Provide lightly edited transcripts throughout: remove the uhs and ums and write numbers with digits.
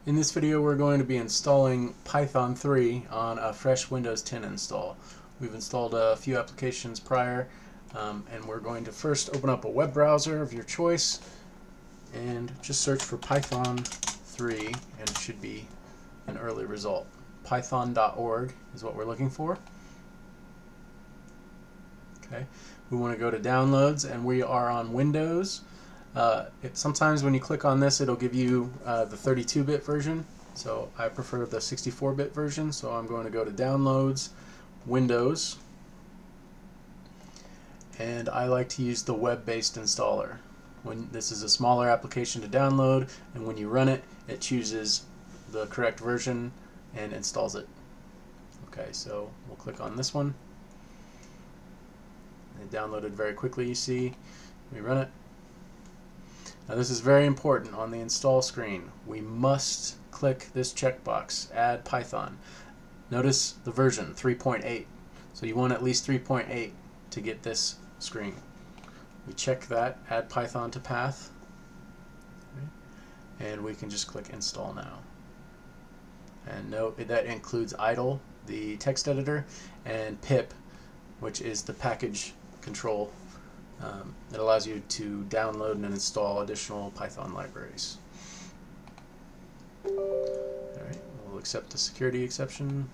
In this video we're going to be installing Python 3 on a fresh Windows 10 install. We've installed a few applications prior and we're going to first open up a web browser of your choice and just search for Python 3 and it should be an early result. Python.org is what we're looking for. Okay. We want to go to downloads and we are on Windows. Sometimes when you click on this it'll give you the 32-bit version, so I prefer the 64-bit version, so I'm going to go to downloads, Windows, and I like to use the web-based installer. This is a smaller application to download, and when you run it, it chooses the correct version and installs it. Okay, so we'll click on this one. It downloaded very quickly, you see. We run it. Now this is very important on the install screen. We must click this checkbox, Add Python. Notice the version, 3.8. So you want at least 3.8 to get this screen. We check that, Add Python to Path, and we can just click Install Now. And note that includes idle, the text editor, and pip, which is the package control. It allows you to download and install additional Python libraries. Alright, we'll accept the security exception.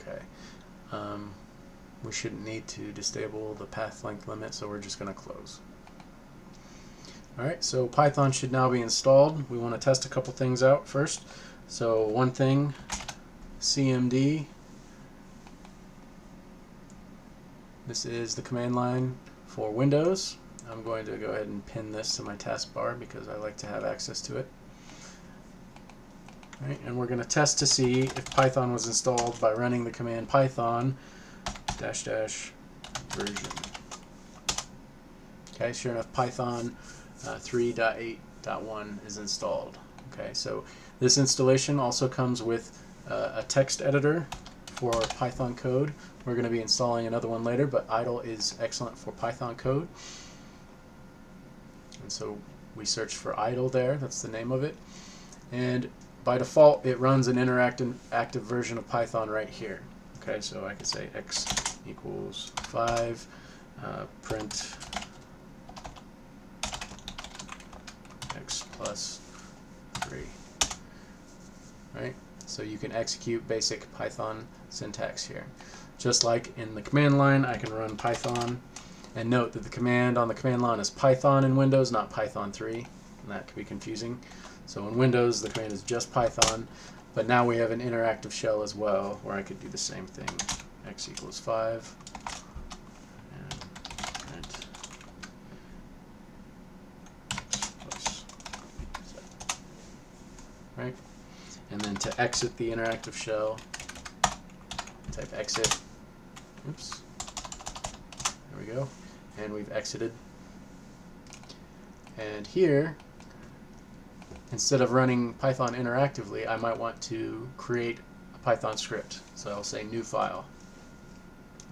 Okay. We shouldn't need to disable the path length limit, so we're just going to close. Alright, so Python should now be installed. We want to test a couple things out first. So one thing, cmd. This is the command line for Windows. I'm going to go ahead and pin this to my taskbar because I like to have access to it. Right, and we're going to test to see if Python was installed by running the command python --version. Okay, sure enough, Python 3.8.1 is installed. Okay, so this installation also comes with a text editor for Python code. We're going to be installing another one later, but idle is excellent for Python code. And so we search for idle there, that's the name of it. And by default, it runs an interactive active version of Python right here. Okay, so I could say x equals 5, print x plus 3. Right? So you can execute basic Python syntax here. Just like in the command line, I can run Python. And note that the command on the command line is Python in Windows, not Python 3. And that can be confusing. So in Windows, the command is just Python, but now we have an interactive shell as well, where I could do the same thing. X equals 5, and print x plus 7. Right? And then to exit the interactive shell, type exit. Oops. There we go. And we've exited. And here, instead of running Python interactively, I might want to create a Python script. So I'll say new file.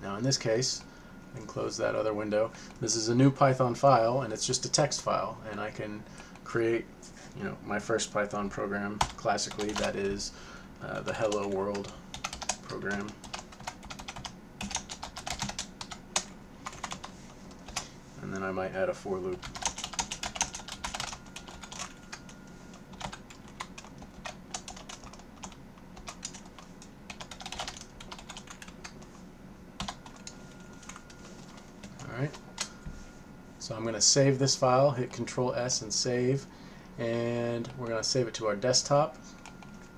Now in this case, I can close that other window. This is a new Python file, and it's just a text file. And I can create, my first Python program, classically, that is the Hello World program. And then I might add a for loop. Alright, So I'm going to save this file, hit Control S and save, and we're going to save it to our desktop,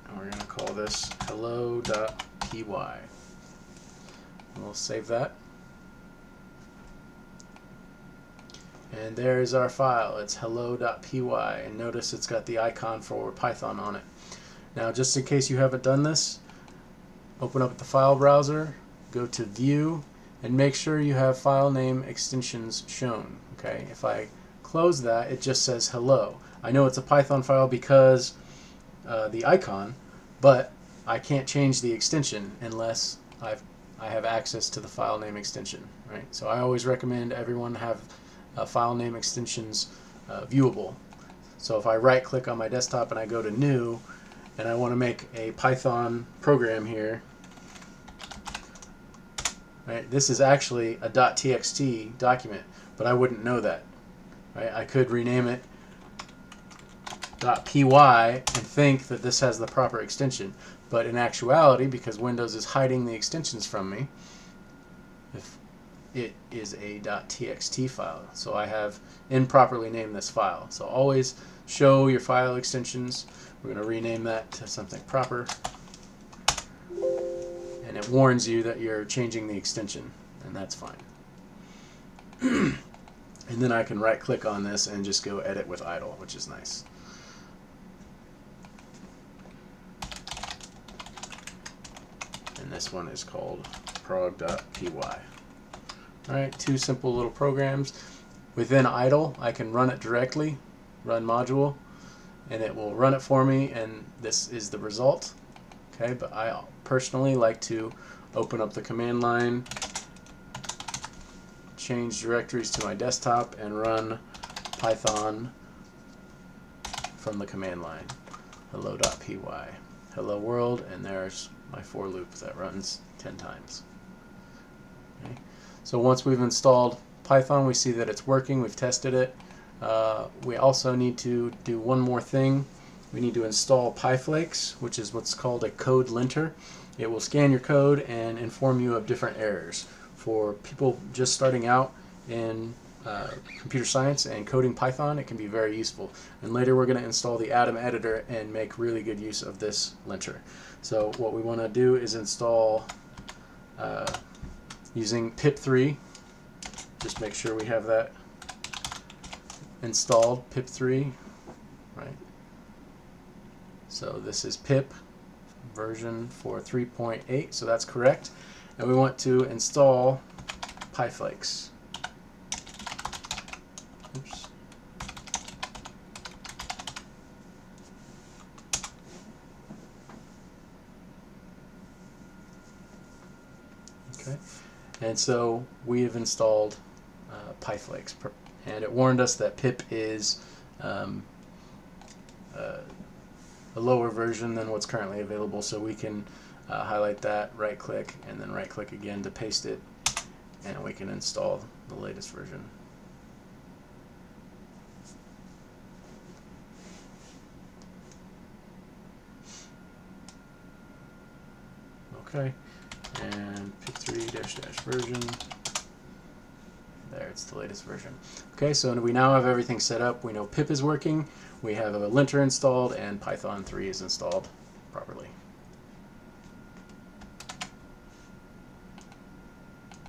and we're going to call this hello.py. We'll save that. And there's our file. It's hello.py, and notice it's got the icon for Python on it. Now, just in case you haven't done this, open up the file browser, go to View, and make sure you have file name extensions shown. Okay, if I close that, it just says hello. I know it's a Python file because the icon, but I can't change the extension unless I have access to the file name extension. Right, so I always recommend everyone have file name extensions viewable. So if I right click on my desktop and I go to New, and I want to make a Python program here, right, this is actually a .txt document, but I wouldn't know that. Right, I could rename it .py and think that this has the proper extension, but in actuality, because Windows is hiding the extensions from me, it is a .txt file, so I have improperly named this file. So always show your file extensions. We're going to rename that to something proper, and it warns you that you're changing the extension, and that's fine. And then I can right click on this and just go edit with idle, which is nice. And this one is called prog.py. Alright, two simple little programs. Within idle, I can run it directly, run module, and it will run it for me, and this is the result. Okay, but I personally like to open up the command line, change directories to my desktop, and run Python from the command line. Hello.py. Hello world, and there's my for loop that runs 10 times. Okay. So once we've installed Python, we see that it's working, we've tested it. We also need to do one more thing. We need to install pyflakes, which is what's called a code linter. It will scan your code and inform you of different errors. For people just starting out in computer science and coding Python, it can be very useful. And later we're going to install the Atom editor and make really good use of this linter. So what we want to do is install using pip3. Just make sure we have that installed, pip3, right? So this is pip version for 3.8, so that's correct. And we want to install pyflakes. Oops. Okay, and so we have installed pyflakes, and it warned us that pip is a lower version than what's currently available, so we can highlight that, right click, and then right click again to paste it, and we can install the latest version. Okay, and pip3 -- version. There, it's the latest version. Okay, so we now have everything set up. We know pip is working, we have a linter installed, and Python 3 is installed properly.